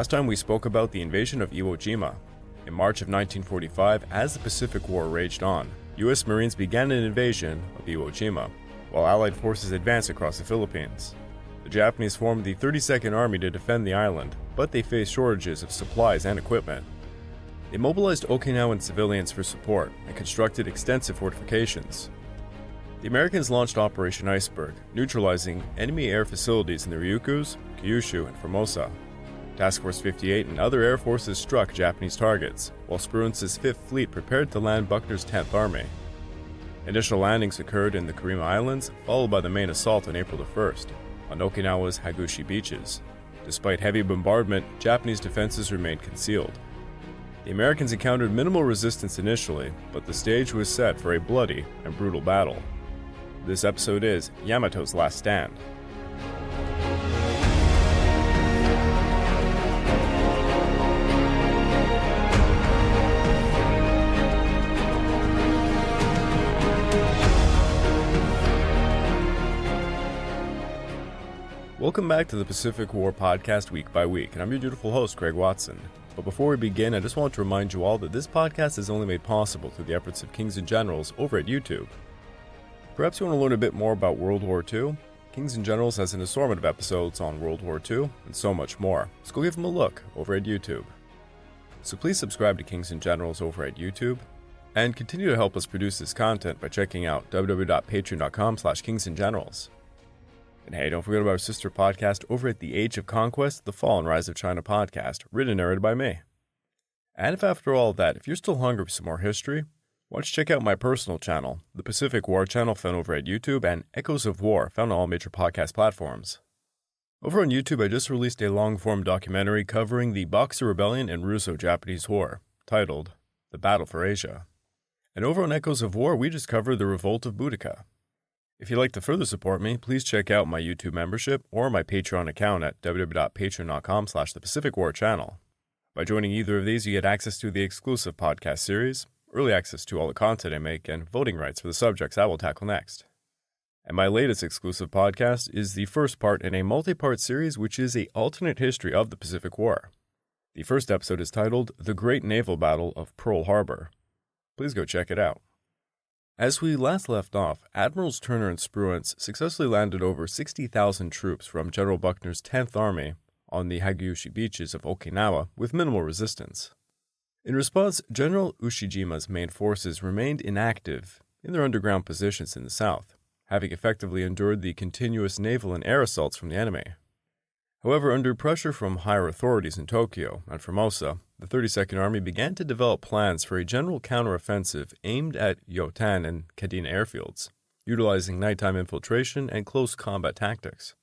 Last time we spoke about the invasion of Iwo Jima. In March of 1945, as the Pacific War raged on, U.S. Marines began an invasion of Iwo Jima, while Allied forces advanced across the Philippines. The Japanese formed the 32nd Army to defend the island, but they faced shortages of supplies and equipment. They mobilized Okinawan civilians for support and constructed extensive fortifications. The Americans launched Operation Iceberg, neutralizing enemy air facilities in the Ryukyus, Kyushu, and Formosa. Task Force 58 and other air forces struck Japanese targets, while Spruance's 5th Fleet prepared to land Buckner's 10th Army. Initial landings occurred in the Kurima Islands, followed by the main assault on April 1st, on Okinawa's Hagushi beaches. Despite heavy bombardment, Japanese defenses remained concealed. The Americans encountered minimal resistance initially, but the stage was set for a bloody and brutal battle. This episode is Yamato's Last Stand. Welcome back to the Pacific War podcast week by week, and I'm your dutiful host, Craig Watson. But before we begin, I just want to remind you all that this podcast is only made possible through the efforts of Kings and Generals over at YouTube. Perhaps you want to learn a bit more about World War II? Kings and Generals has an assortment of episodes on World War II and so much more, so go give them a look over at YouTube. So please subscribe to Kings and Generals over at YouTube, and continue to help us produce this content by checking out www.patreon.com/kingsandgenerals. And hey, don't forget about our sister podcast over at The Age of Conquest, The Fall and Rise of China podcast, written and narrated by me. And if after all that, if you're still hungry for some more history, why don't you check out my personal channel, the Pacific War channel found over at YouTube, and Echoes of War found on all major podcast platforms. Over on YouTube, I just released a long-form documentary covering the Boxer Rebellion and Russo-Japanese War, titled The Battle for Asia. And over on Echoes of War, we just covered the Revolt of Boudica. If you'd like to further support me, please check out my YouTube membership or my Patreon account at www.patreon.com/thepacificwar channel. By joining either of these, you get access to the exclusive podcast series, early access to all the content I make, and voting rights for the subjects I will tackle next. And my latest exclusive podcast is the first part in a multi-part series which is an alternate history of the Pacific War. The first episode is titled The Great Naval Battle of Pearl Harbor. Please go check it out. As we last left off, Admirals Turner and Spruance successfully landed over 60,000 troops from General Buckner's 10th Army on the Hagushi beaches of Okinawa with minimal resistance. In response, General Ushijima's main forces remained inactive in their underground positions in the south, having effectively endured the continuous naval and air assaults from the enemy. However, under pressure from higher authorities in Tokyo and Formosa, the 32nd Army began to develop plans for a general counteroffensive aimed at Yotan and Kadena airfields, utilizing nighttime infiltration and close combat tactics.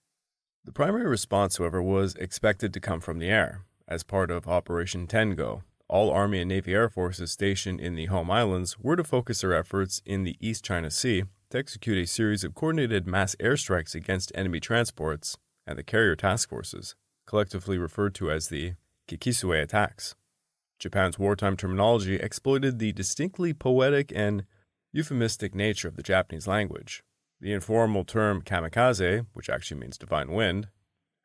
The primary response, however, was expected to come from the air. As part of Operation Tengo, all Army and Navy air forces stationed in the home islands were to focus their efforts in the East China Sea to execute a series of coordinated mass airstrikes against enemy transports and the carrier task forces, collectively referred to as the Kikisue attacks. Japan's wartime terminology exploited the distinctly poetic and euphemistic nature of the Japanese language. The informal term kamikaze, which actually means divine wind,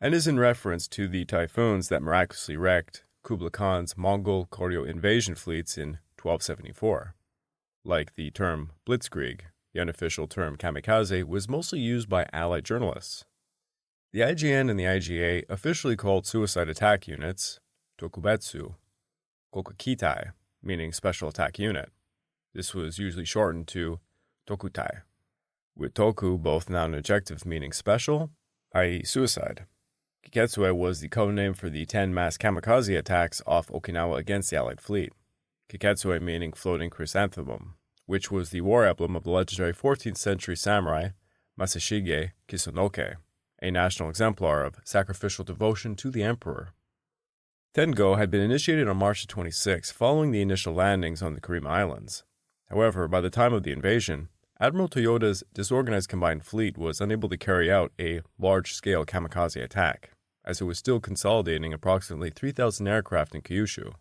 and is in reference to the typhoons that miraculously wrecked Kublai Khan's Mongol Koryo invasion fleets in 1274. Like the term blitzkrieg, the unofficial term kamikaze was mostly used by Allied journalists. The IJN and the IGA officially called suicide attack units Tokubetsu, Kokukitai, meaning special attack unit. This was usually shortened to Tokutai, with Toku both noun and adjective meaning special, i.e. suicide. Kiketsue was the code name for the 10 mass kamikaze attacks off Okinawa against the Allied fleet. Kiketsue meaning floating chrysanthemum, which was the war emblem of the legendary 14th century samurai Masashige Kisanoke, a national exemplar of sacrificial devotion to the emperor. Tengo had been initiated on March 26 following the initial landings on the Kurima Islands. However, by the time of the invasion, Admiral Toyoda's disorganized combined fleet was unable to carry out a large-scale kamikaze attack, as it was still consolidating approximately 3,000 aircraft in Kyushu.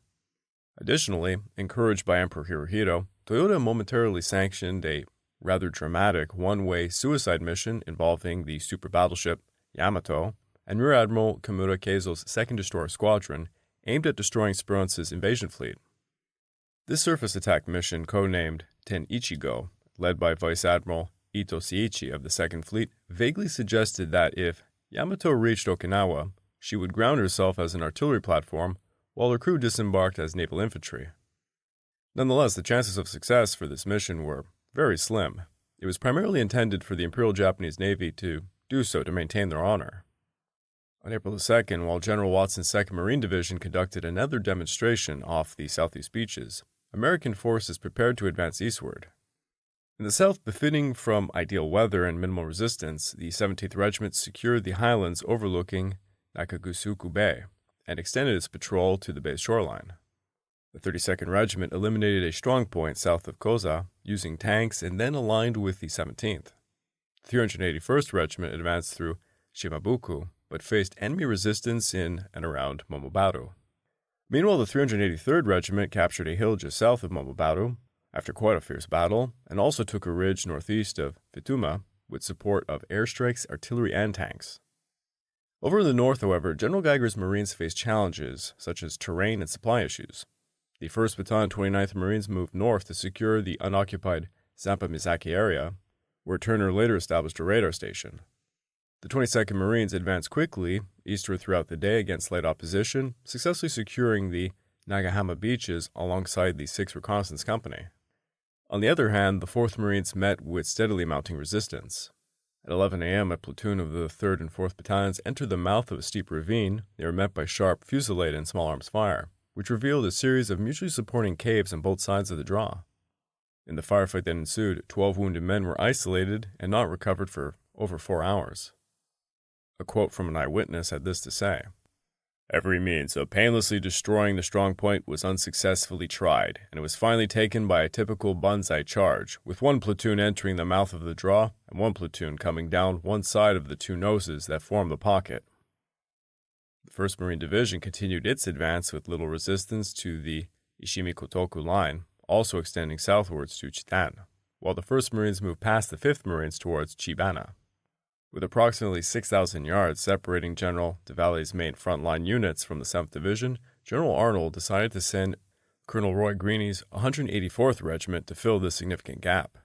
Additionally, encouraged by Emperor Hirohito, Toyoda momentarily sanctioned a rather dramatic one-way suicide mission involving the super battleship Yamato and Rear Admiral Kimura Keizo's 2nd Destroyer Squadron aimed at destroying Sperance's invasion fleet. This surface attack mission, codenamed Ten Ichigo, led by Vice Admiral Ito of the 2nd Fleet, vaguely suggested that if Yamato reached Okinawa, she would ground herself as an artillery platform while her crew disembarked as naval infantry. Nonetheless, the chances of success for this mission were very slim. It was primarily intended for the Imperial Japanese Navy to do so to maintain their honor. On April 2nd, while General Watson's 2nd Marine Division conducted another demonstration off the southeast beaches, American forces prepared to advance eastward. In the south, benefiting from ideal weather and minimal resistance, the 17th Regiment secured the highlands overlooking Nakagusuku Bay and extended its patrol to the bay's shoreline. The 32nd Regiment eliminated a strong point south of Koza using tanks and then aligned with the 17th. The 381st Regiment advanced through Shimabuku, but faced enemy resistance in and around Momobaro. Meanwhile, the 383rd Regiment captured a hill just south of Momobaro after quite a fierce battle, and also took a ridge northeast of Fituma with support of airstrikes, artillery, and tanks. Over in the north, however, General Geiger's Marines faced challenges such as terrain and supply issues. The 1st Battalion 29th Marines moved north to secure the unoccupied Zampa Mizaki area, where Turner later established a radar station. The 22nd Marines advanced quickly eastward throughout the day against light opposition, successfully securing the Nagahama beaches alongside the 6th Reconnaissance Company. On the other hand, the 4th Marines met with steadily mounting resistance. At 11 a.m., a platoon of the 3rd and 4th Battalions entered the mouth of a steep ravine. They were met by sharp fusillade and small arms fire, which revealed a series of mutually supporting caves on both sides of the draw. In the firefight that ensued, 12 wounded men were isolated and not recovered for over 4 hours. A quote from an eyewitness had this to say: "Every means of painlessly destroying the strong point was unsuccessfully tried, and it was finally taken by a typical banzai charge, with one platoon entering the mouth of the draw and one platoon coming down one side of the two noses that form the pocket." The 1st Marine Division continued its advance with little resistance to the Ishimikotoku line, also extending southwards to Chitan, while the 1st Marines moved past the 5th Marines towards Chibana. With approximately 6,000 yards separating General de Valle's main frontline units from the 7th Division, General Arnold decided to send Colonel Roy Greeny's 184th Regiment to fill this significant gap.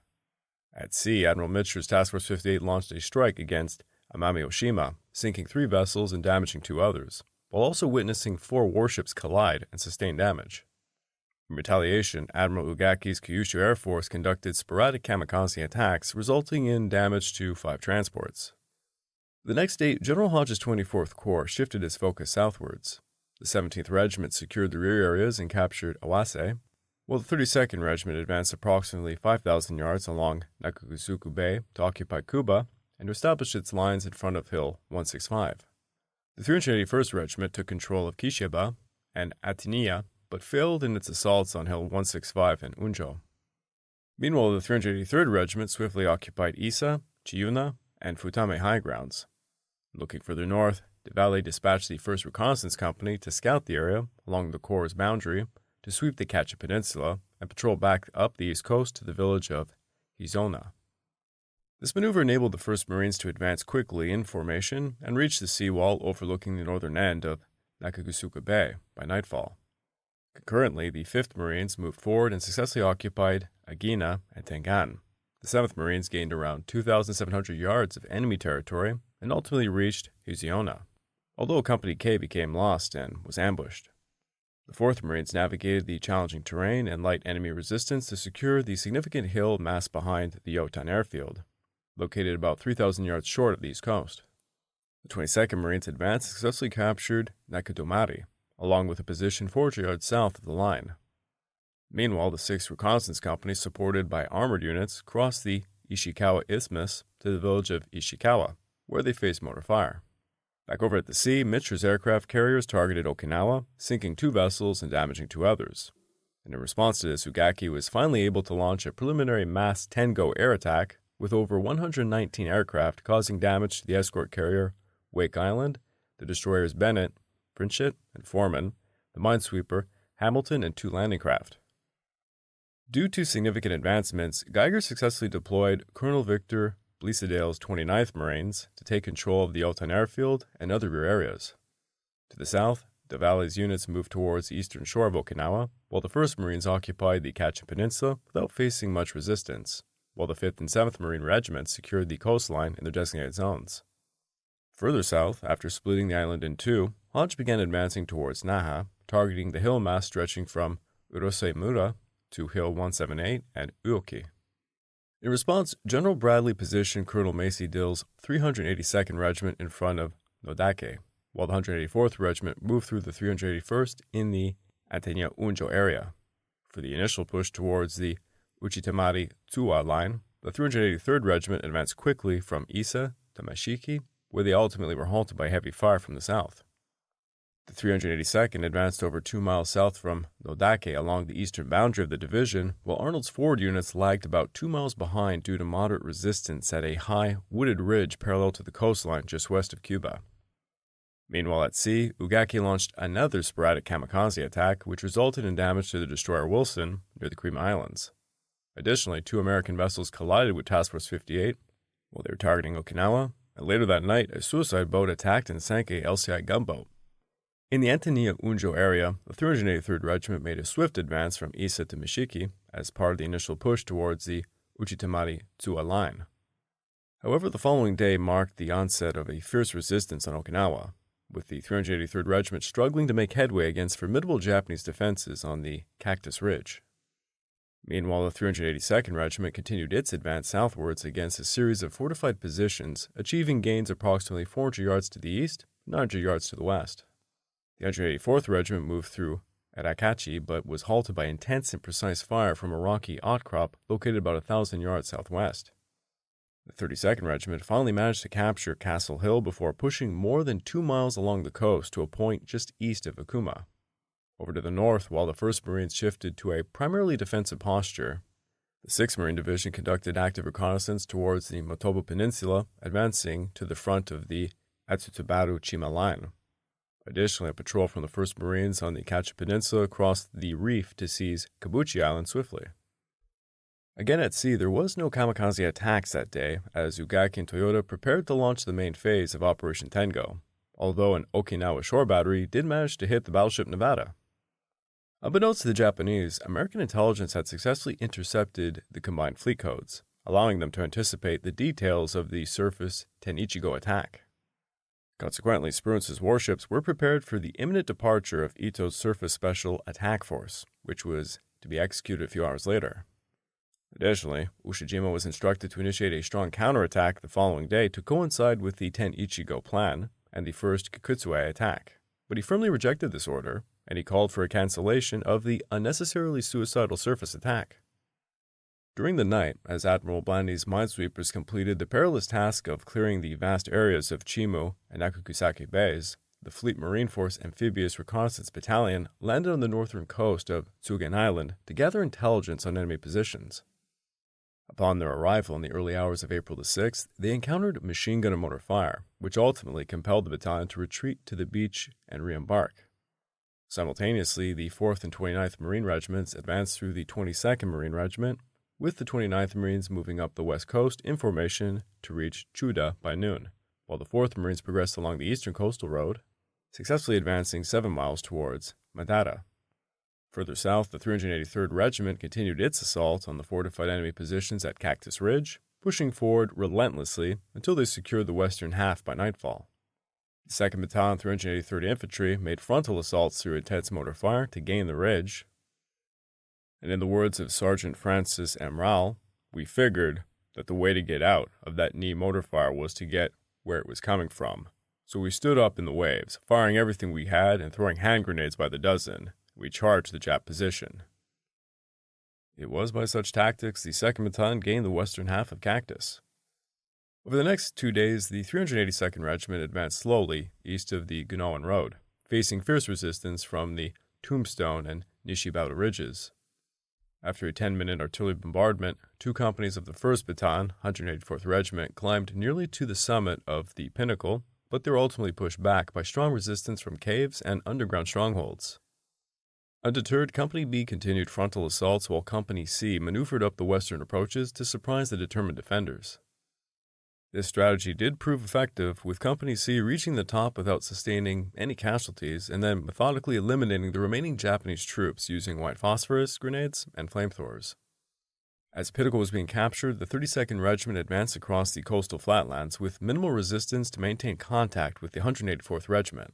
At sea, Admiral Mitscher's Task Force 58 launched a strike against Amami Oshima, sinking 3 vessels and damaging 2 others, while also witnessing 4 warships collide and sustain damage. In retaliation, Admiral Ugaki's Kyushu Air Force conducted sporadic kamikaze attacks, resulting in damage to 5 transports. The next day, General Hodge's 24th Corps shifted its focus southwards. The 17th Regiment secured the rear areas and captured Awase, while the 32nd Regiment advanced approximately 5,000 yards along Nakagusuku Bay to occupy Kuba and to establish its lines in front of Hill 165. The 381st Regiment took control of Kishiba and Atiniya, but failed in its assaults on Hill 165 and Unjo. Meanwhile, the 383rd Regiment swiftly occupied Isa, Chiyuna, and Futame high grounds. Looking further north, de Valle dispatched the 1st Reconnaissance Company to scout the area along the Corps' boundary, to sweep the Kachi Peninsula, and patrol back up the east coast to the village of Hizona. This maneuver enabled the 1st Marines to advance quickly in formation and reach the seawall overlooking the northern end of Nakagusuka Bay by nightfall. Concurrently, the 5th Marines moved forward and successfully occupied Agina and Tengan. The 7th Marines gained around 2,700 yards of enemy territory and ultimately reached Hizona, although Company K became lost and was ambushed. The 4th Marines navigated the challenging terrain and light enemy resistance to secure the significant hill massed behind the Yotan airfield, located about 3,000 yards short of the east coast. The 22nd Marines advanced and successfully captured Nakadomari, along with a position 400 yards south of the line. Meanwhile, the 6th Reconnaissance Company, supported by armored units, crossed the Ishikawa Isthmus to the village of Ishikawa, where they faced mortar fire. Back over at the sea, Mitscher's aircraft carriers targeted Okinawa, sinking 2 vessels and damaging 2 others. And in response to this, Ugaki was finally able to launch a preliminary mass 10-go air attack with over 119 aircraft, causing damage to the escort carrier Wake Island, the destroyers Bennett, Prinshet, and Foreman, the minesweeper Hamilton, and 2 landing craft. Due to significant advancements, Geiger successfully deployed Colonel Victor Blisadale's 29th Marines to take control of the Yotan airfield and other rear areas. To the south, the Valley's units moved towards the eastern shore of Okinawa, while the 1st Marines occupied the Kachi Peninsula without facing much resistance, while the 5th and 7th Marine Regiments secured the coastline in their designated zones. Further south, after splitting the island in two, Hodge began advancing towards Naha, targeting the hill mass stretching from Urosemura to Hill 178 and Uoki. In response, General Bradley positioned Colonel Macy Dill's 382nd Regiment in front of Nodake, while the 184th Regiment moved through the 381st in the Atenya Unjo area. For the initial push towards the Uchitamari-Tsuwa line, the 383rd Regiment advanced quickly from Ise to Mashiki, where they ultimately were halted by heavy fire from the south. The 382nd advanced over 2 miles south from Nodake along the eastern boundary of the division, while Arnold's forward units lagged about 2 miles behind due to moderate resistance at a high, wooded ridge parallel to the coastline just west of Cuba. Meanwhile at sea, Ugaki launched another sporadic kamikaze attack, which resulted in damage to the destroyer Wilson near the Cream Islands. Additionally, 2 American vessels collided with Task Force 58 while they were targeting Okinawa, and later that night, a suicide boat attacked and sank a LCI gunboat. In the Antoniya Unjo area, the 383rd Regiment made a swift advance from Ise to Mishiki as part of the initial push towards the Uchitamari-Tsuwa line. However, the following day marked the onset of a fierce resistance on Okinawa, with the 383rd Regiment struggling to make headway against formidable Japanese defenses on the Cactus Ridge. Meanwhile, the 382nd Regiment continued its advance southwards against a series of fortified positions, achieving gains approximately 400 yards to the east and 900 yards to the west. The 184th Regiment moved through Arakachi, but was halted by intense and precise fire from a rocky outcrop located about 1,000 yards southwest. The 32nd Regiment finally managed to capture Castle Hill before pushing more than 2 miles along the coast to a point just east of Akuma. Over to the north, while the 1st Marines shifted to a primarily defensive posture, the 6th Marine Division conducted active reconnaissance towards the Motobu Peninsula, advancing to the front of the Atsutubaru-Chima line. Additionally, a patrol from the 1st Marines on the Kachi Peninsula crossed the reef to seize Kabuchi Island swiftly. Again at sea, there was no kamikaze attacks that day, as Ugaki and Toyota prepared to launch the main phase of Operation Tengo, although an Okinawa shore battery did manage to hit the battleship Nevada. Unbeknownst to the Japanese, American intelligence had successfully intercepted the combined fleet codes, allowing them to anticipate the details of the surface Ten-Ichigo attack. Consequently, Spruance's warships were prepared for the imminent departure of Ito's Surface Special Attack Force, which was to be executed a few hours later. Additionally, Ushijima was instructed to initiate a strong counterattack the following day to coincide with the Ten-Ichigo plan and the first Kikutsue attack, but he firmly rejected this order, and he called for a cancellation of the unnecessarily suicidal surface attack. During the night, as Admiral Blandy's minesweepers completed the perilous task of clearing the vast areas of Chimu and Akukusake bays, the Fleet Marine Force Amphibious Reconnaissance Battalion landed on the northern coast of Tsugen Island to gather intelligence on enemy positions. Upon their arrival in the early hours of April the 6th, they encountered machine gun and mortar fire, which ultimately compelled the battalion to retreat to the beach and re-embark. Simultaneously, the 4th and 29th Marine Regiments advanced through the 22nd Marine Regiment, with the 29th Marines moving up the west coast in formation to reach Chuda by noon, while the 4th Marines progressed along the eastern coastal road, successfully advancing 7 miles towards Madara. Further south, the 383rd Regiment continued its assault on the fortified enemy positions at Cactus Ridge, pushing forward relentlessly until they secured the western half by nightfall. The 2nd Battalion 383rd Infantry made frontal assaults through intense mortar fire to gain the ridge, and in the words of Sergeant Francis M. Rowell, we figured that the way to get out of that knee mortar fire was to get where it was coming from. So we stood up in the waves, firing everything we had and throwing hand grenades by the dozen. We charged the Jap position. It was by such tactics the 2nd Battalion gained the western half of Cactus. Over the next 2 days, the 382nd Regiment advanced slowly east of the Gunawan Road, facing fierce resistance from the Tombstone and Nishibata ridges. After a 10-minute artillery bombardment, 2 companies of the 1st Battalion, 184th Regiment, climbed nearly to the summit of the pinnacle, but they were ultimately pushed back by strong resistance from caves and underground strongholds. Undeterred, Company B continued frontal assaults while Company C maneuvered up the western approaches to surprise the determined defenders. This strategy did prove effective, with Company C reaching the top without sustaining any casualties and then methodically eliminating the remaining Japanese troops using white phosphorus grenades and flamethrowers. As Pinnacle was being captured, the 32nd Regiment advanced across the coastal flatlands with minimal resistance to maintain contact with the 184th Regiment.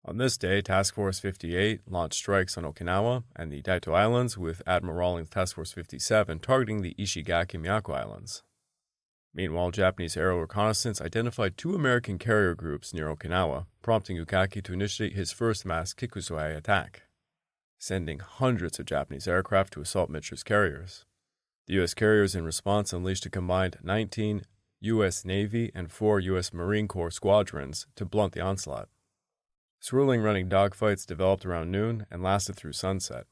On this day, Task Force 58 launched strikes on Okinawa and the Daito Islands, with Admiral Rawlings' Task Force 57 targeting the Ishigaki Miyako Islands. Meanwhile, Japanese aerial reconnaissance identified 2 American carrier groups near Okinawa, prompting Ukaki to initiate his first mass Kikusoi attack, sending hundreds of Japanese aircraft to assault Mitcher's carriers. The U.S. carriers in response unleashed a combined 19 U.S. Navy and 4 U.S. Marine Corps squadrons to blunt the onslaught. Swirling running dogfights developed around noon and lasted through sunset.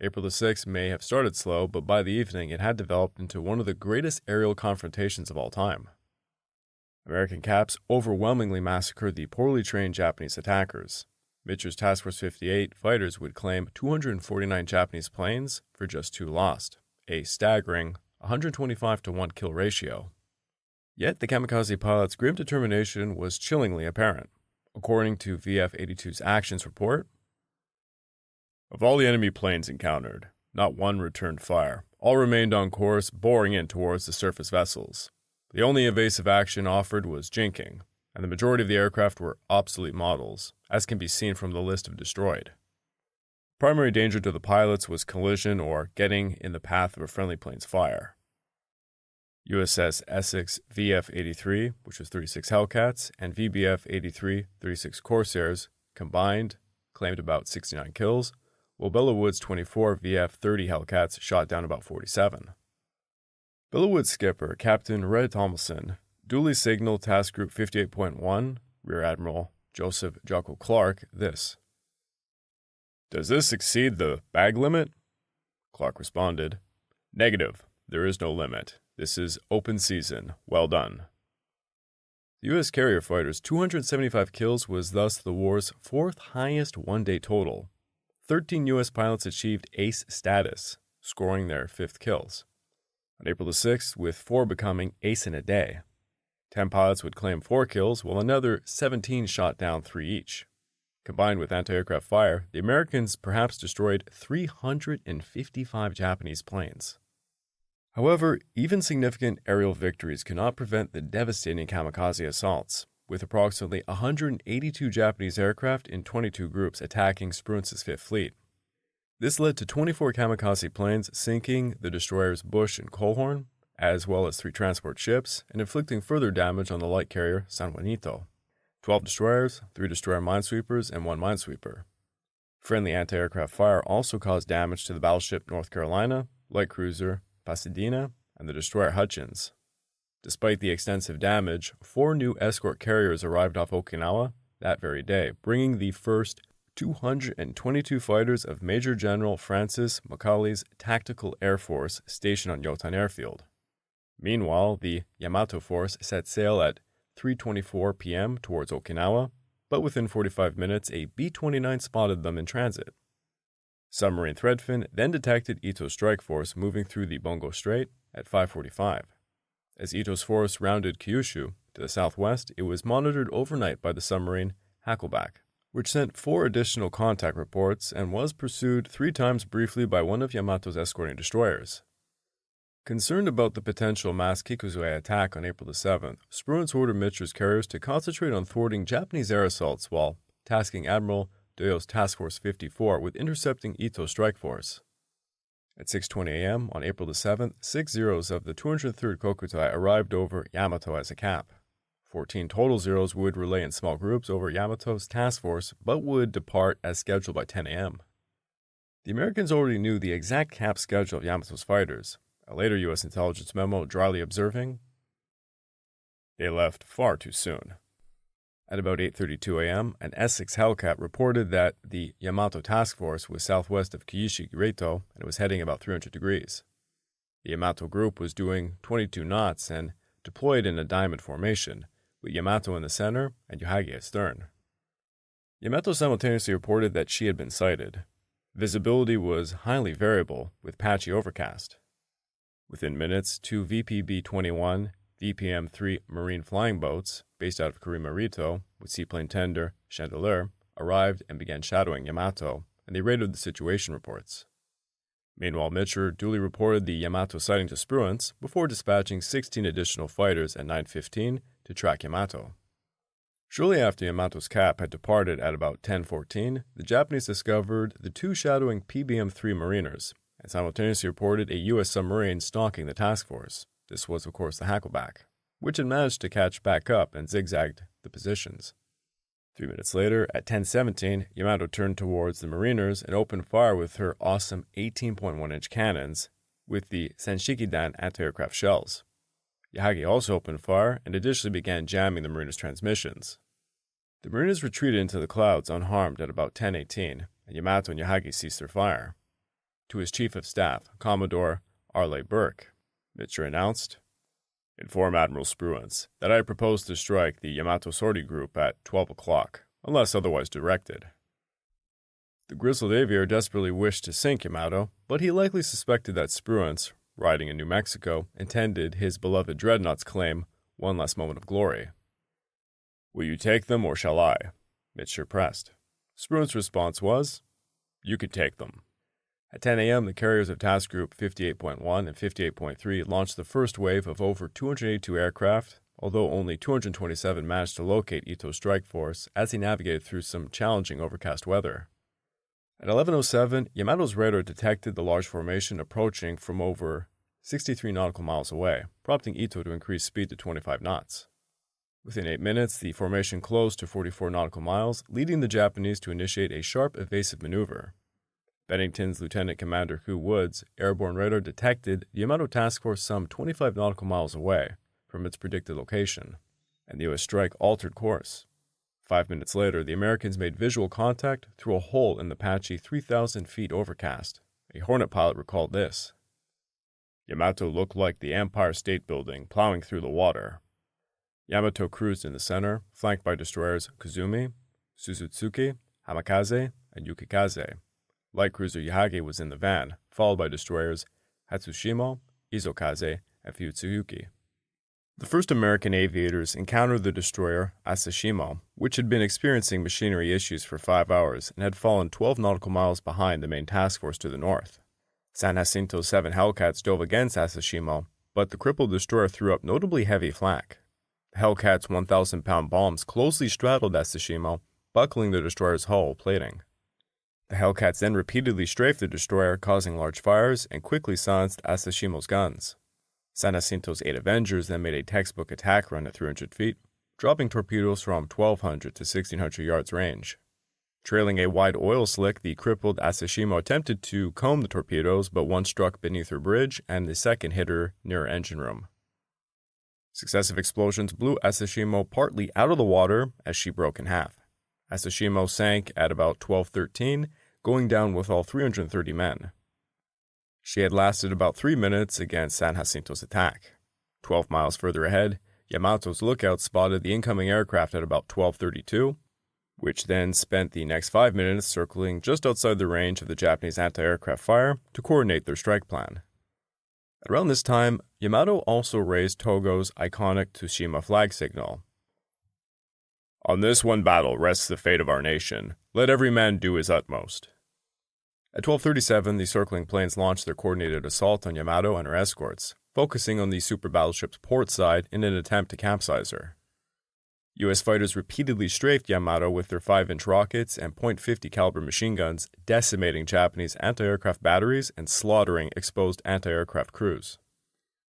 April the 6th may have started slow, but by the evening it had developed into one of the greatest aerial confrontations of all time. American Caps overwhelmingly massacred the poorly trained Japanese attackers. Mitcher's Task Force 58 fighters would claim 249 Japanese planes for just 2 lost, a staggering 125-to-1 kill ratio. Yet the kamikaze pilot's grim determination was chillingly apparent. According to VF-82's actions report, of all the enemy planes encountered, not one returned fire. All remained on course, boring in towards the surface vessels. The only evasive action offered was jinking, and the majority of the aircraft were obsolete models, as can be seen from the list of destroyed. Primary danger to the pilots was collision or getting in the path of a friendly plane's fire. USS Essex VF-83, which was 36 Hellcats, and VBF-83, 36 Corsairs, combined claimed about 69 kills, while Bellawood's 24 VF-30 Hellcats shot down about 47. Bellawood's skipper, Captain Red Tomlinson, duly signaled Task Group 58.1, Rear Admiral Joseph Jocko Clark, this: "Does this exceed the bag limit?" Clark responded, "Negative. There is no limit. This is open season. Well done." The U.S. carrier fighters' 275 kills was thus the war's 4th highest one-day total. 13 U.S. pilots achieved ace status, scoring their 5th kills. On April the 6th, with 4 becoming ace in a day. 10 pilots would claim 4 kills, while another 17 shot down 3 each. Combined with anti-aircraft fire, the Americans perhaps destroyed 355 Japanese planes. However, even significant aerial victories could not prevent the devastating kamikaze assaults, with approximately 182 Japanese aircraft in 22 groups attacking Spruance's 5th Fleet. This led to 24 kamikaze planes sinking the destroyers Bush and Colehorn, as well as 3 transport ships, and inflicting further damage on the light carrier San Juanito. 12 destroyers, 3 destroyer minesweepers, and 1 minesweeper. Friendly anti-aircraft fire also caused damage to the battleship North Carolina, light cruiser Pasadena, and the destroyer Hutchins. Despite the extensive damage, 4 new escort carriers arrived off Okinawa that very day, bringing the first 222 fighters of Major General Francis Macaulay's Tactical Air Force stationed on Yotan Airfield. Meanwhile, the Yamato force set sail at 3:24 p.m. towards Okinawa, but within 45 minutes a B-29 spotted them in transit. Submarine Threadfin then detected Ito's strike force moving through the Bungo Strait at 5:45. As Ito's force rounded Kyushu to the southwest, it was monitored overnight by the submarine Hackleback, which sent 4 additional contact reports and was pursued 3 times briefly by one of Yamato's escorting destroyers. Concerned about the potential mass Kikusue attack on April the 7th, Spruance ordered Mitcher's carriers to concentrate on thwarting Japanese air assaults while tasking Admiral Doyo's Task Force 54 with intercepting Ito's strike force. At 6:20 a.m. on April the 7th, 6 Zeros of the 203rd Kokutai arrived over Yamato as a cap. 14 total Zeros would relay in small groups over Yamato's task force, but would depart as scheduled by 10 a.m. The Americans already knew the exact cap schedule of Yamato's fighters, a later U.S. intelligence memo dryly observing, "They left far too soon." At about 8:32 a.m., an Essex Hellcat reported that the Yamato task force was southwest of Kiishi-Gireto and it was heading about 300 degrees. The Yamato group was doing 22 knots and deployed in a diamond formation, with Yamato in the center and Yohagi astern. Yamato simultaneously reported that she had been sighted. Visibility was highly variable, with patchy overcast. Within minutes, 2 VPB-21 the EPM-3 Marine flying boats, based out of Admiral Ito, with seaplane tender Chandelier, arrived and began shadowing Yamato, and they raided the situation reports. Meanwhile, Mitcher duly reported the Yamato sighting to Spruance before dispatching 16 additional fighters at 9:15 to track Yamato. Shortly after Yamato's cap had departed at about 10:14, the Japanese discovered the two shadowing PBM-3 mariners and simultaneously reported a U.S. submarine stalking the task force. This was, of course, the Hackleback, which had managed to catch back up and zigzagged the positions. 3 minutes later, at 10:17, Yamato turned towards the mariners and opened fire with her awesome 18.1-inch cannons with the Senshikidan anti-aircraft shells. Yahagi also opened fire and additionally began jamming the mariners' transmissions. The mariners retreated into the clouds unharmed at about 10:18, and Yamato and Yahagi ceased their fire. To his chief of staff, Commodore Arleigh Burke, Mitcher announced, "Inform Admiral Spruance that I propose to strike the Yamato sortie group at 12 o'clock, unless otherwise directed." The grizzled aviator desperately wished to sink Yamato, but he likely suspected that Spruance, riding in New Mexico, intended his beloved dreadnought's claim one last moment of glory. "Will you take them, or shall I?" Mitcher pressed. Spruance's response was, "You can take them." At 10 a.m., the carriers of Task Group 58.1 and 58.3 launched the first wave of over 282 aircraft, although only 227 managed to locate Ito's strike force as he navigated through some challenging overcast weather. At 11:07, Yamato's radar detected the large formation approaching from over 63 nautical miles away, prompting Ito to increase speed to 25 knots. Within 8 minutes, the formation closed to 44 nautical miles, leading the Japanese to initiate a sharp evasive maneuver. Bennington's Lieutenant Commander Hugh Wood's airborne radar detected the Yamato task force some 25 nautical miles away from its predicted location, and the U.S. strike altered course. 5 minutes later, the Americans made visual contact through a hole in the patchy 3,000 feet overcast. A Hornet pilot recalled this. "Yamato looked like the Empire State Building plowing through the water." Yamato cruised in the center, flanked by destroyers Kazumi, Suzutsuki, Hamikaze, and Yukikaze. Light cruiser Yahagi was in the van, followed by destroyers Hatsushima, Izokaze, and Futsuyuki. The first American aviators encountered the destroyer Asashima, which had been experiencing machinery issues for 5 hours and had fallen 12 nautical miles behind the main task force to the north. San Jacinto's 7 Hellcats dove against Asashima, but the crippled destroyer threw up notably heavy flak. The Hellcat's 1,000-pound bombs closely straddled Asashima, buckling the destroyer's hull plating. The Hellcats then repeatedly strafed the destroyer, causing large fires, and quickly silenced Asashima's guns. San Jacinto's 8 Avengers then made a textbook attack run at 300 feet, dropping torpedoes from 1,200 to 1,600 yards range. Trailing a wide oil slick, the crippled Asashima attempted to comb the torpedoes, but one struck beneath her bridge, and the second hit her near her engine room. Successive explosions blew Asashima partly out of the water as she broke in half. Asashima sank at about 12:13, going down with all 330 men. She had lasted about 3 minutes against San Jacinto's attack. 12 miles further ahead, Yamato's lookout spotted the incoming aircraft at about 12:32, which then spent the next 5 minutes circling just outside the range of the Japanese anti-aircraft fire to coordinate their strike plan. Around this time, Yamato also raised Togo's iconic Tsushima flag signal. "On this one battle rests the fate of our nation. Let every man do his utmost." At 12:37, the circling planes launched their coordinated assault on Yamato and her escorts, focusing on the super battleship's port side in an attempt to capsize her. U.S. fighters repeatedly strafed Yamato with their 5-inch rockets and .50 caliber machine guns, decimating Japanese anti-aircraft batteries and slaughtering exposed anti-aircraft crews.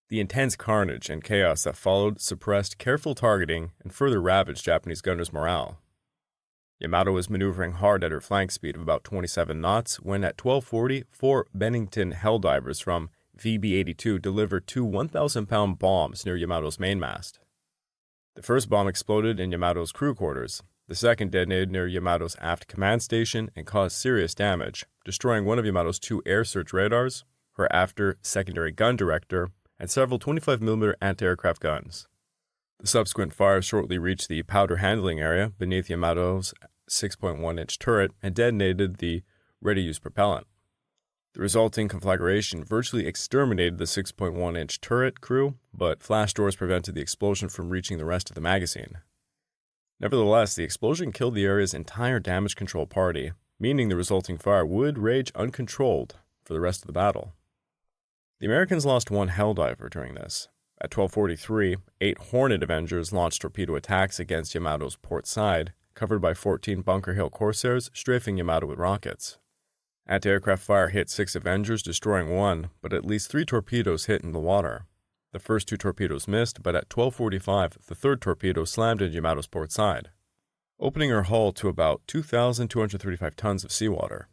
The intense carnage and chaos that followed suppressed careful targeting and further ravaged Japanese gunners' morale. Yamato was maneuvering hard at her flank speed of about 27 knots when at 12:40, 4 Bennington Helldivers from VB-82 delivered 2 1,000-pound bombs near Yamato's mainmast. The first bomb exploded in Yamato's crew quarters. The second detonated near Yamato's aft command station and caused serious damage, destroying one of Yamato's 2 air search radars, her after secondary gun director, and several 25mm anti-aircraft guns. The subsequent fire shortly reached the powder handling area beneath Yamato's 6.1-inch turret and detonated the ready-use propellant. The resulting conflagration virtually exterminated the 6.1-inch turret crew, but flash doors prevented the explosion from reaching the rest of the magazine. Nevertheless, the explosion killed the area's entire damage control party, meaning the resulting fire would rage uncontrolled for the rest of the battle. The Americans lost one Helldiver during this. At 12:43, 8 Hornet Avengers launched torpedo attacks against Yamato's port side, covered by 14 Bunker Hill Corsairs strafing Yamato with rockets. Anti-aircraft fire hit 6 Avengers, destroying one, but at least 3 torpedoes hit in the water. The first 2 torpedoes missed, but at 12:45, the third torpedo slammed into Yamato's port side, opening her hull to about 2,235 tons of seawater.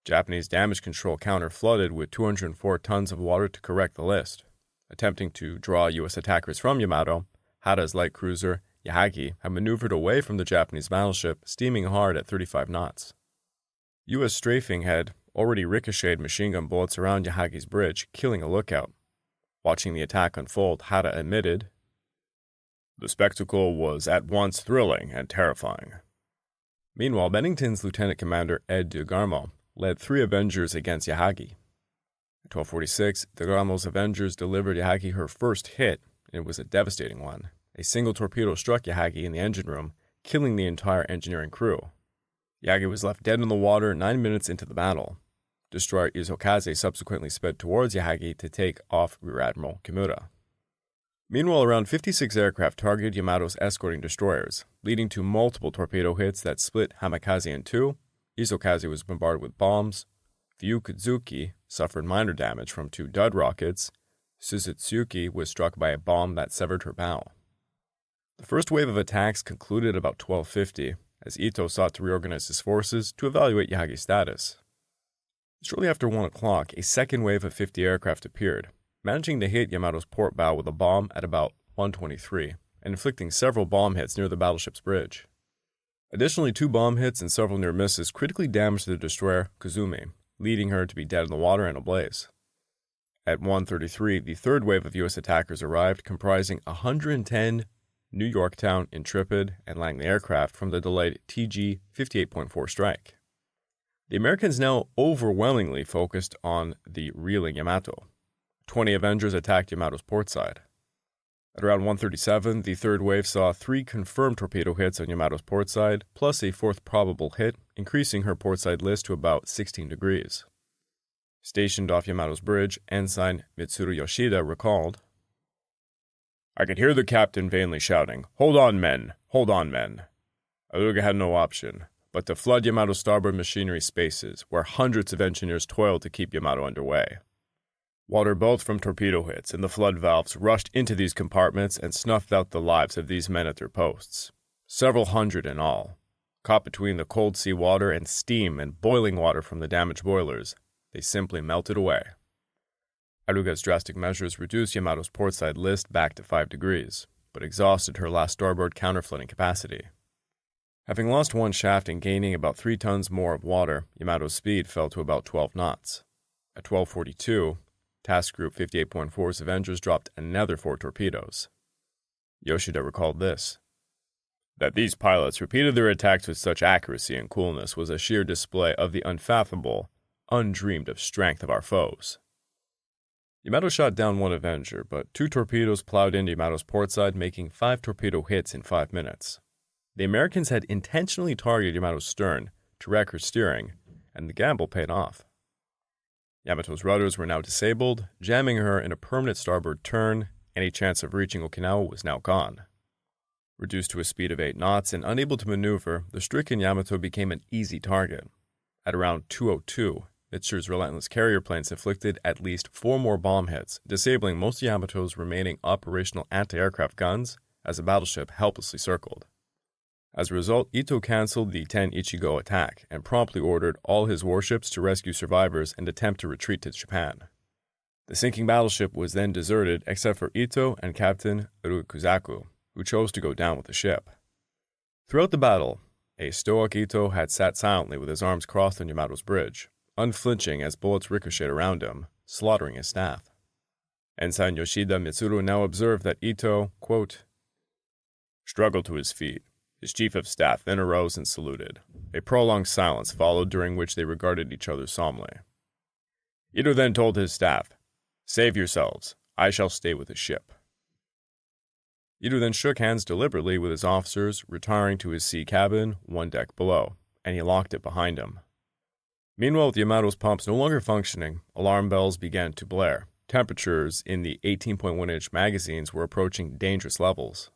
Japanese damage control counter flooded with 204 tons of water to correct the list. Attempting to draw U.S. attackers from Yamato, Hada's light cruiser, Yahagi, had maneuvered away from the Japanese battleship, steaming hard at 35 knots. U.S. strafing had already ricocheted machine gun bullets around Yahagi's bridge, killing a lookout. Watching the attack unfold, Hada admitted, "The spectacle was at once thrilling and terrifying." Meanwhile, Bennington's Lieutenant Commander Ed DeGarmo led 3 Avengers against Yahagi. At 12:46, DeGarmo's Avengers delivered Yahagi her first hit, and it was a devastating one. A single torpedo struck Yahagi in the engine room, killing the entire engineering crew. Yahagi was left dead in the water 9 minutes into the battle. Destroyer Izokaze subsequently sped towards Yahagi to take off Rear Admiral Kimura. Meanwhile, around 56 aircraft targeted Yamato's escorting destroyers, leading to multiple torpedo hits that split Hamikaze in 2. Izokaze was bombarded with bombs. The Ukudzuki suffered minor damage from 2 dud rockets. Suzutsuki was struck by a bomb that severed her bow. The first wave of attacks concluded about 12:50, as Ito sought to reorganize his forces to evaluate Yahagi's status. Shortly after 1 o'clock, a second wave of 50 aircraft appeared, managing to hit Yamato's port bow with a bomb at about 1:23, and inflicting several bomb hits near the battleship's bridge. Additionally, 2 bomb hits and several near misses critically damaged the destroyer Kazumi, leading her to be dead in the water and ablaze. At 1:33, the third wave of U.S. attackers arrived, comprising 110 New Yorktown, Intrepid, and Langley aircraft from the delayed TG-58.4 strike. The Americans now overwhelmingly focused on the reeling Yamato. 20 Avengers attacked Yamato's port side. At around 1:37, the third wave saw 3 confirmed torpedo hits on Yamato's port side, plus a 4th probable hit, increasing her port side list to about 16 degrees. Stationed off Yamato's bridge, Ensign Mitsuru Yoshida recalled, "I could hear the captain vainly shouting, 'Hold on, men! Hold on, men!' Aruga had no option but to flood Yamato's starboard machinery spaces, where hundreds of engineers toiled to keep Yamato underway. Water both from torpedo hits and the flood valves rushed into these compartments and snuffed out the lives of these men at their posts, several hundred in all. Caught between the cold sea water and steam and boiling water from the damaged boilers, they simply melted away." Aruga's drastic measures reduced Yamato's portside list back to 5 degrees, but exhausted her last starboard counterflooding capacity. Having lost one shaft and gaining about 3 tons more of water, Yamato's speed fell to about 12 knots. At 12:42, Task Group 58.4's Avengers dropped another 4 torpedoes. Yoshida recalled this: "That these pilots repeated their attacks with such accuracy and coolness was a sheer display of the unfathomable, undreamed-of strength of our foes." Yamato shot down 1 Avenger, but 2 torpedoes plowed into Yamato's portside, making 5 torpedo hits in 5 minutes. The Americans had intentionally targeted Yamato's stern to wreck her steering, and the gamble paid off. Yamato's rudders were now disabled, jamming her in a permanent starboard turn. Any chance of reaching Okinawa was now gone. Reduced to a speed of 8 knots and unable to maneuver, the stricken Yamato became an easy target. At around 2:02, Mitsuri's relentless carrier planes inflicted at least 4 more bomb hits, disabling most of Yamato's remaining operational anti-aircraft guns as the battleship helplessly circled. As a result, Ito canceled the 10 Ichigo attack and promptly ordered all his warships to rescue survivors and attempt to retreat to Japan. The sinking battleship was then deserted except for Ito and Captain Rukuzaku, who chose to go down with the ship. Throughout the battle, a stoic Ito had sat silently with his arms crossed on Yamato's bridge, unflinching as bullets ricocheted around him, slaughtering his staff. Ensign Yoshida Mitsuru now observed that Ito, quote, struggled to his feet. His chief of staff then arose and saluted. A prolonged silence followed, during which they regarded each other solemnly. Ito then told his staff, "Save yourselves. I shall stay with the ship." Ito then shook hands deliberately with his officers, retiring to his sea cabin, one deck below, and he locked it behind him. Meanwhile, with Yamato's pumps no longer functioning, alarm bells began to blare. Temperatures in the 18.1-inch magazines were approaching dangerous levels.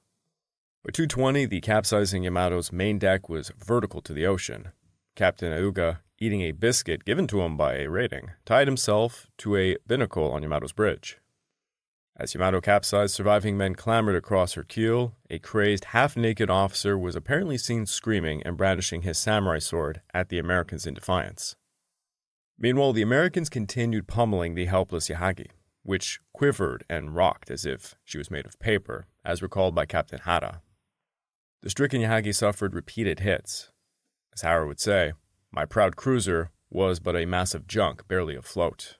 By 2:20, the capsizing Yamato's main deck was vertical to the ocean. Captain Ayuga, eating a biscuit given to him by a rating, tied himself to a binnacle on Yamato's bridge. As Yamato capsized, surviving men clambered across her keel. A crazed, half-naked officer was apparently seen screaming and brandishing his samurai sword at the Americans in defiance. Meanwhile, the Americans continued pummeling the helpless Yahagi, which quivered and rocked as if she was made of paper, as recalled by Captain Hara. The stricken Yahagi suffered repeated hits. As Hara would say, "My proud cruiser was but a mass of junk barely afloat."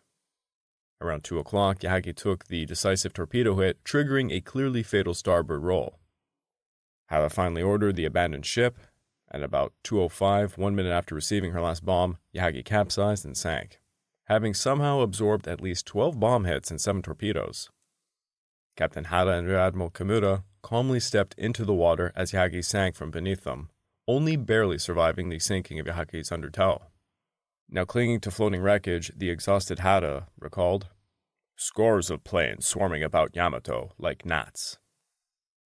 Around 2 o'clock, Yahagi took the decisive torpedo hit, triggering a clearly fatal starboard roll. Hara finally ordered the abandoned ship. At about 2:05, 1 minute after receiving her last bomb, Yahagi capsized and sank, having somehow absorbed at least 12 bomb hits and 7 torpedoes. Captain Hara and Rear Admiral Kimura calmly stepped into the water as Yahagi sank from beneath them, only barely surviving the sinking of Yahagi's undertow. Now clinging to floating wreckage, the exhausted Hara recalled, "Scores of planes swarming about Yamato like gnats."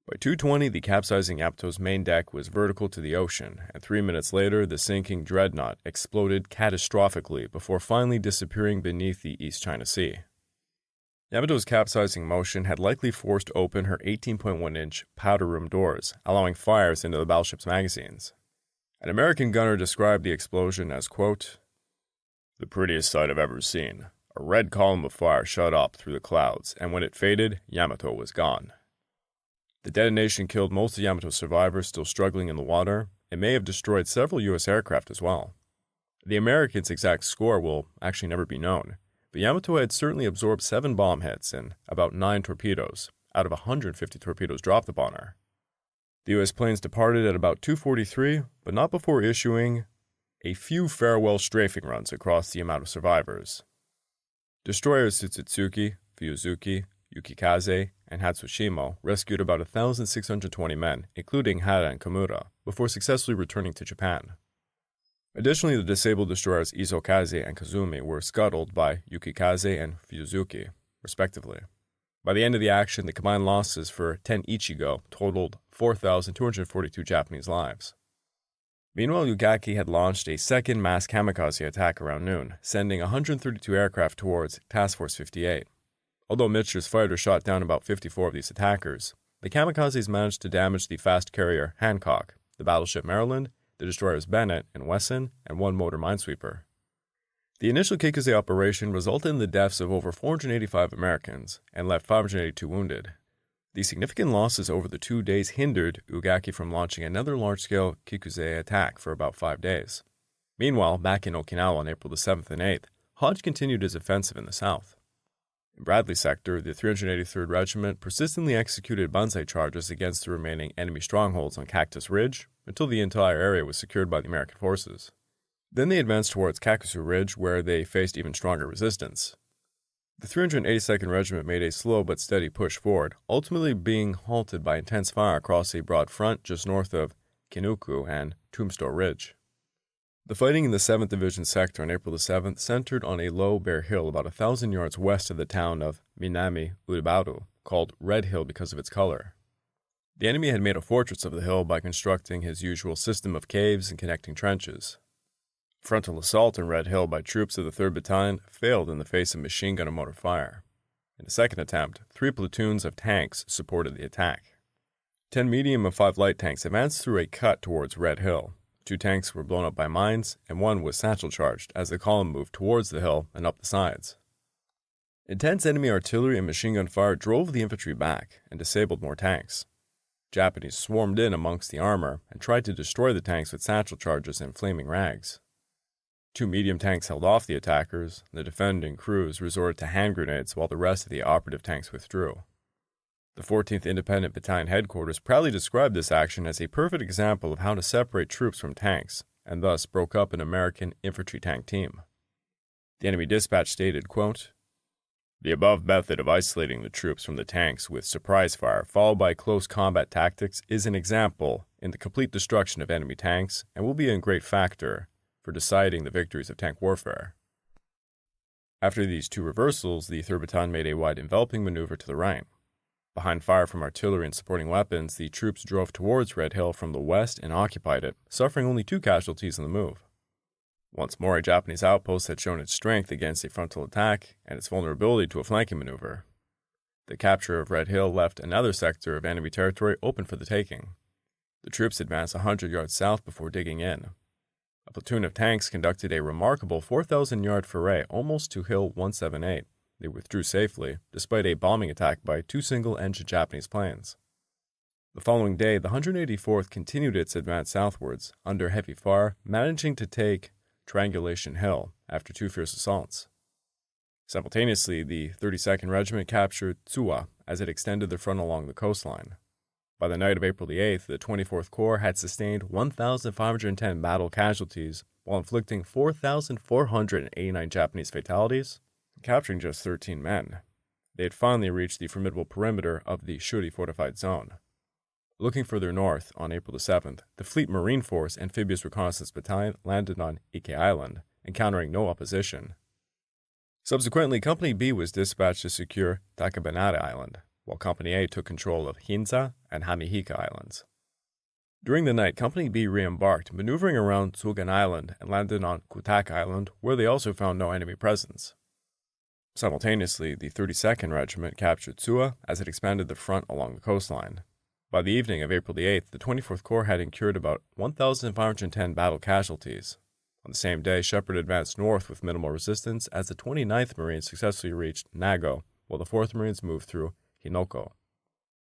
By 2:20, the capsizing Yamato's main deck was vertical to the ocean, and 3 minutes later, the sinking dreadnought exploded catastrophically before finally disappearing beneath the East China Sea. Yamato's capsizing motion had likely forced open her 18.1-inch powder room doors, allowing fires into the battleship's magazines. An American gunner described the explosion as, quote, "The prettiest sight I've ever seen. A red column of fire shot up through the clouds, and when it faded, Yamato was gone." The detonation killed most of Yamato's survivors still struggling in the water. It may have destroyed several U.S. aircraft as well. The Americans' exact score will actually never be known, but Yamato had certainly absorbed 7 bomb hits and about 9 torpedoes out of 150 torpedoes dropped upon her. The U.S. planes departed at about 2:43, but not before issuing a few farewell strafing runs across the Yamato survivors. Destroyers Tsutsuki, Fuyuzuki, Yukikaze, and Hatsushimo rescued about 1,620 men, including Hara and Kimura, before successfully returning to Japan. Additionally, the disabled destroyers Isokaze and Kazumi were scuttled by Yukikaze and Fuyuzuki, respectively. By the end of the action, the combined losses for 10 Ichigo totaled 4,242 Japanese lives. Meanwhile, Yugaki had launched a second mass kamikaze attack around noon, sending 132 aircraft towards Task Force 58. Although Mitscher's fighters shot down about 54 of these attackers, the kamikazes managed to damage the fast carrier Hancock, the battleship Maryland, the destroyers Bennett and Wesson, and 1 motor minesweeper. The initial Kikuze operation resulted in the deaths of over 485 Americans and left 582 wounded. The significant losses over the 2 days hindered Ugaki from launching another large-scale Kikuze attack for about 5 days. Meanwhile, back in Okinawa on April the 7th and 8th, Hodge continued his offensive in the south. In Bradley Sector, the 383rd Regiment persistently executed banzai charges against the remaining enemy strongholds on Cactus Ridge until the entire area was secured by the American forces. Then they advanced towards Kakusu Ridge, where they faced even stronger resistance. The 382nd Regiment made a slow but steady push forward, ultimately being halted by intense fire across a broad front just north of Kinuku and Tombstone Ridge. The fighting in the 7th Division sector on April the 7th centered on a low, bare hill about 1,000 yards west of the town of Minami Uribaru, called Red Hill because of its color. The enemy had made a fortress of the hill by constructing his usual system of caves and connecting trenches. Frontal assault on Red Hill by troops of the 3rd Battalion failed in the face of machine gun and mortar fire. In the second attempt, 3 platoons of tanks supported the attack. 10 medium and 5 light tanks advanced through a cut towards Red Hill. 2 tanks were blown up by mines, and 1 was satchel charged as the column moved towards the hill and up the sides. Intense enemy artillery and machine gun fire drove the infantry back and disabled more tanks. Japanese swarmed in amongst the armor and tried to destroy the tanks with satchel charges and flaming rags. 2 medium tanks held off the attackers. The defending crews resorted to hand grenades while the rest of the operative tanks withdrew. The 14th Independent Battalion Headquarters proudly described this action as a perfect example of how to separate troops from tanks, and thus broke up an American infantry tank team. The enemy dispatch stated, quote, "The above method of isolating the troops from the tanks with surprise fire followed by close combat tactics is an example in the complete destruction of enemy tanks and will be a great factor for deciding the victories of tank warfare." After these two reversals, the 3rd Battalion made a wide enveloping maneuver to the right. Behind fire from artillery and supporting weapons, the troops drove towards Red Hill from the west and occupied it, suffering only 2 casualties in the move. Once more, a Japanese outpost had shown its strength against a frontal attack and its vulnerability to a flanking maneuver. The capture of Red Hill left another sector of enemy territory open for the taking. The troops advanced 100 yards south before digging in. A platoon of tanks conducted a remarkable 4,000-yard foray almost to Hill 178. They withdrew safely, despite a bombing attack by 2 single-engine Japanese planes. The following day, the 184th continued its advance southwards, under heavy fire, managing to take Triangulation Hill after 2 fierce assaults. Simultaneously, the 32nd Regiment captured Tsuwa as it extended the front along the coastline. By the night of April the 8th, the 24th Corps had sustained 1,510 battle casualties while inflicting 4,489 Japanese fatalities, capturing just 13 men. They had finally reached the formidable perimeter of the Shuri fortified zone. Looking further north, on April the 7th, the Fleet Marine Force Amphibious Reconnaissance Battalion landed on Ike Island, encountering no opposition. Subsequently, Company B was dispatched to secure Takabanare Island, while Company A took control of Hinza and Hamihika Islands. During the night, Company B re-embarked, maneuvering around Tsugan Island and landed on Kutak Island, where they also found no enemy presence. Simultaneously, the 32nd Regiment captured Tsuwa as it expanded the front along the coastline. By the evening of April the 8th, the 24th Corps had incurred about 1,510 battle casualties. On the same day, Shepard advanced north with minimal resistance as the 29th Marines successfully reached Nago, while the 4th Marines moved through Hinoko.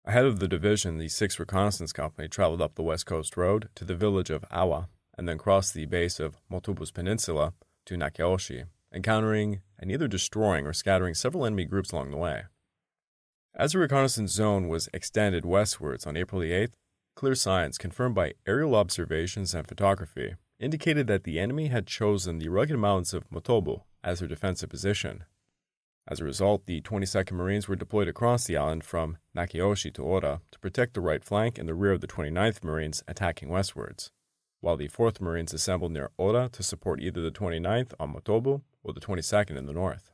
Ahead of the division, the 6th Reconnaissance Company traveled up the West Coast Road to the village of Awa and then crossed the base of Motobu's Peninsula to Nakeoshi, encountering and either destroying or scattering several enemy groups along the way. As the reconnaissance zone was extended westwards on April the 8th, clear signs confirmed by aerial observations and photography indicated that the enemy had chosen the rugged mountains of Motobu as their defensive position. As a result, the 22nd Marines were deployed across the island from Nakeoshi to Ora to protect the right flank and the rear of the 29th Marines attacking westwards, while the 4th Marines assembled near Ora to support either the 29th on Motobu or the 22nd in the north.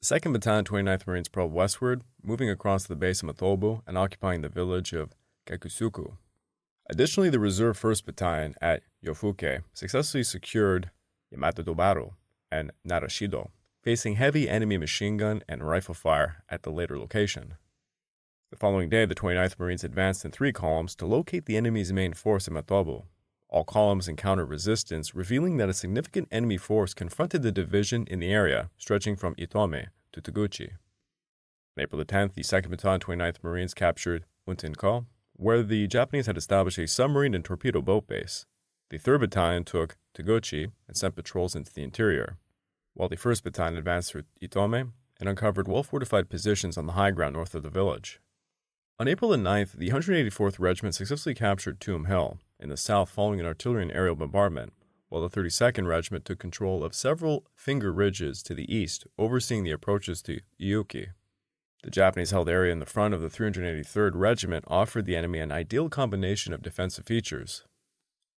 The 2nd Battalion 29th Marines probed westward, moving across the base of Motobu and occupying the village of Kekusuku. Additionally, the Reserve 1st Battalion at Yofuke successfully secured Yamato and Narashido, facing heavy enemy machine gun and rifle fire at the later location. The following day, the 29th Marines advanced in 3 columns to locate the enemy's main force at Motobu. All columns encountered resistance, revealing that a significant enemy force confronted the division in the area, stretching from Itome to Taguchi. On April the 10th, the 2nd Battalion 29th Marines captured Untenko, where the Japanese had established a submarine and torpedo boat base. The 3rd Battalion took Taguchi and sent patrols into the interior, while the 1st Battalion advanced through Itome and uncovered well-fortified positions on the high ground north of the village. On April the 9th, the 184th Regiment successfully captured Tomb Hill in the south following an artillery and aerial bombardment, while the 32nd Regiment took control of several finger ridges to the east, overseeing the approaches to Iuki. The Japanese-held area in the front of the 383rd Regiment offered the enemy an ideal combination of defensive features: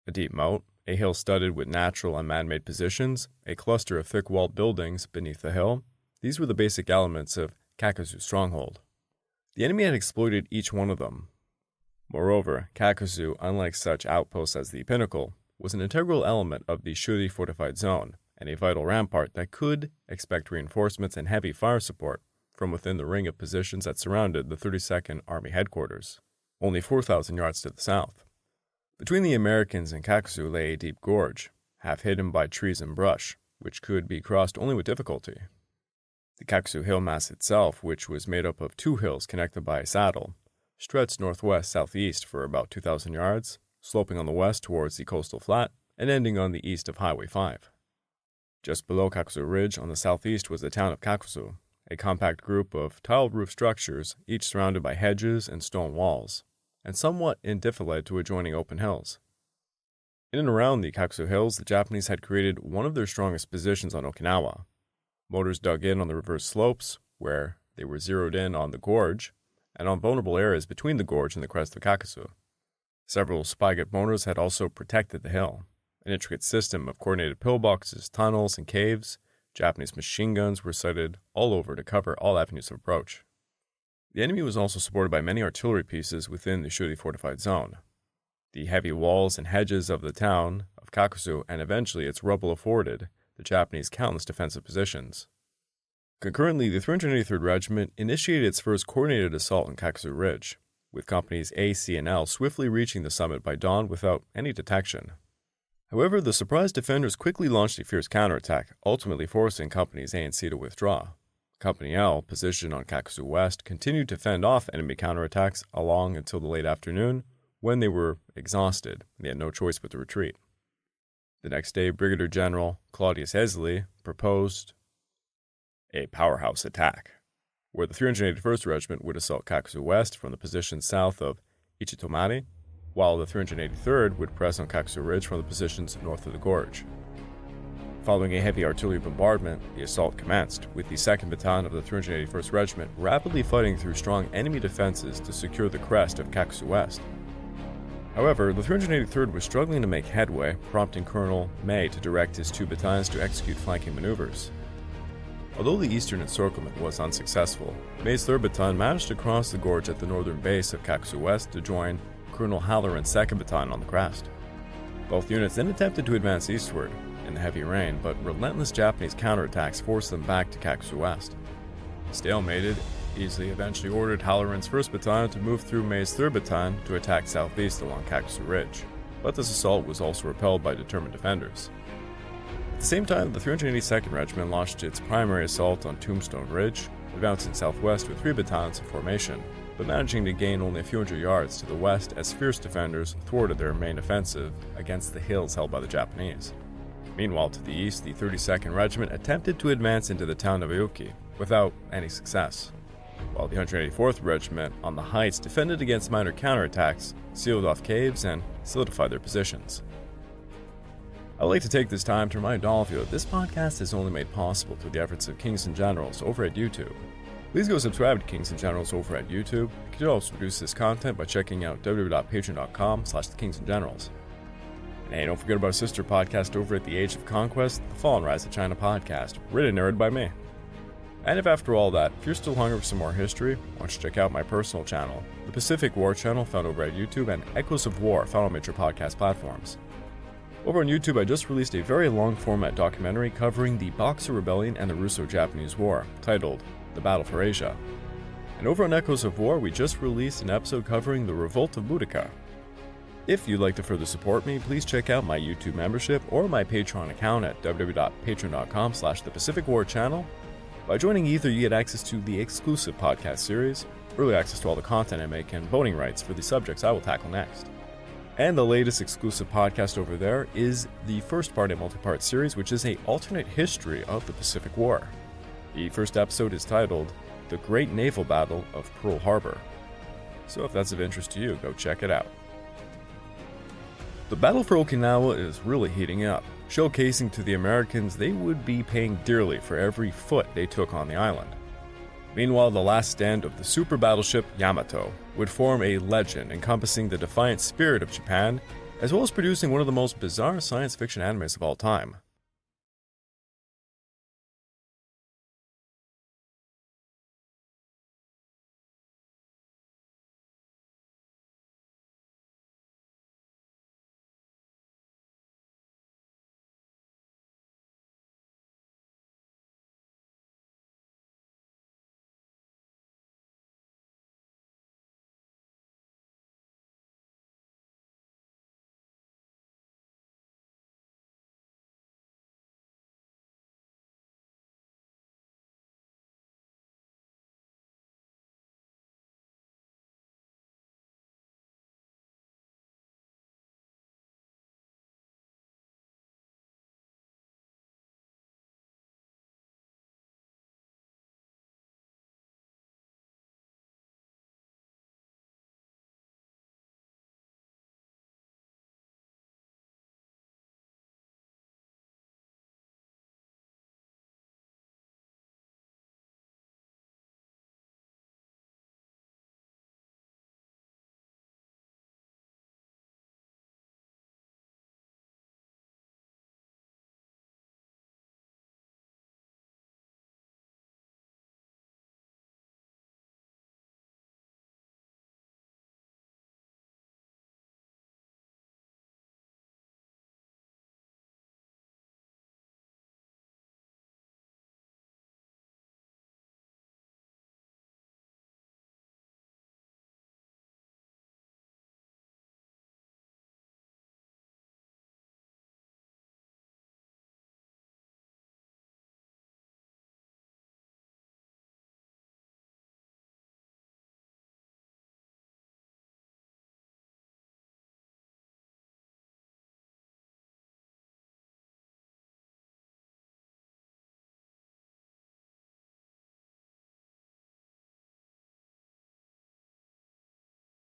a deep moat, a hill studded with natural and man-made positions, a cluster of thick-walled buildings beneath the hill. These were the basic elements of Kakuzu's stronghold. The enemy had exploited each one of them. Moreover, Kakuzu, unlike such outposts as the Pinnacle, was an integral element of the Shuri fortified zone and a vital rampart that could expect reinforcements and heavy fire support from within the ring of positions that surrounded the 32nd Army headquarters, only 4,000 yards to the south. Between the Americans and Kakuzu lay a deep gorge, half hidden by trees and brush, which could be crossed only with difficulty. The Kakuzu hill mass itself, which was made up of 2 hills connected by a saddle, stretched northwest-southeast for about 2,000 yards, sloping on the west towards the coastal flat and ending on the east of Highway 5. Just below Kakuzu Ridge on the southeast was the town of Kakuzu, a compact group of tiled roof structures, each surrounded by hedges and stone walls, and somewhat in defilade to adjoining open hills. In and around the Kakuzu Hills, the Japanese had created one of their strongest positions on Okinawa, Motors dug in on the reverse slopes, where they were zeroed in on the gorge, and on vulnerable areas between the gorge and the crest of Kakuzu. Several Spygut motors had also protected the hill. An intricate system of coordinated pillboxes, tunnels, and caves, Japanese machine guns were sited all over to cover all avenues of approach. The enemy was also supported by many artillery pieces within the Shuri fortified zone. The heavy walls and hedges of the town of Kakuzu and eventually its rubble afforded the Japanese countless defensive positions. Concurrently, the 383rd Regiment initiated its first coordinated assault on Kakuzu Ridge, with companies A, C, and L swiftly reaching the summit by dawn without any detection. However, the surprised defenders quickly launched a fierce counterattack, ultimately forcing companies A and C to withdraw. Company L, positioned on Kakuzu West, continued to fend off enemy counterattacks along until the late afternoon, when they were exhausted and they had no choice but to retreat. The next day, Brigadier General Claudius Esli proposed a powerhouse attack, where the 381st Regiment would assault Kakuzu West from the position south of Ichitomari, while the 383rd would press on Kakuzu Ridge from the positions north of the gorge. Following a heavy artillery bombardment, the assault commenced, with the 2nd Battalion of the 381st Regiment rapidly fighting through strong enemy defenses to secure the crest of Kakuzu West. However, the 383rd was struggling to make headway, prompting Colonel May to direct his 2 battalions to execute flanking maneuvers. Although the eastern encirclement was unsuccessful, May's 3rd Battalion managed to cross the gorge at the northern base of Kakuzu West to join Colonel Halloran's 2nd Battalion on the crest. Both units then attempted to advance eastward in the heavy rain, but relentless Japanese counterattacks forced them back to Kakuzu West. Stalemated, Esli eventually ordered Halloran's 1st Battalion to move through May's 3rd Battalion to attack southeast along Kakuzu Ridge, but this assault was also repelled by determined defenders. At the same time, the 382nd Regiment launched its primary assault on Tombstone Ridge, advancing southwest with 3 battalions in formation, but managing to gain only a few hundred yards to the west as fierce defenders thwarted their main offensive against the hills held by the Japanese. Meanwhile, to the east, the 32nd Regiment attempted to advance into the town of Aoki without any success, while the 184th Regiment on the heights defended against minor counterattacks, sealed off caves, and solidified their positions. I would like to take this time to remind all of you that this podcast is only made possible through the efforts of Kings and Generals over at YouTube. Please go subscribe to Kings and Generals over at YouTube. You can also produce this content by checking out www.patreon.com/thekingsandgenerals. And hey, don't forget about our sister podcast over at The Age of Conquest, The Fall and Rise of China podcast, written and narrated by me. And if after all that, if you're still hungry for some more history, why don't you check out my personal channel, the Pacific War channel found over at YouTube, and Echoes of War found on major podcast platforms. Over on YouTube, I just released a very long-format documentary covering the Boxer Rebellion and the Russo-Japanese War, titled The Battle for Asia. And over on Echoes of War, we just released an episode covering the Revolt of Boudica. If you'd like to further support me, please check out my YouTube membership or my Patreon account at www.patreon.com/thepacificwarchannel. By joining either, you get access to the exclusive podcast series, early access to all the content I make, and voting rights for the subjects I will tackle next. And the latest exclusive podcast over there is the first part in a multi-part series, which is an alternate history of the Pacific War. The first episode is titled The Great Naval Battle of Pearl Harbor. So if that's of interest to you, go check it out. The battle for Okinawa is really heating up, showcasing to the Americans they would be paying dearly for every foot they took on the island. Meanwhile, the last stand of the super battleship Yamato would form a legend encompassing the defiant spirit of Japan, as well as producing one of the most bizarre science fiction animes of all time.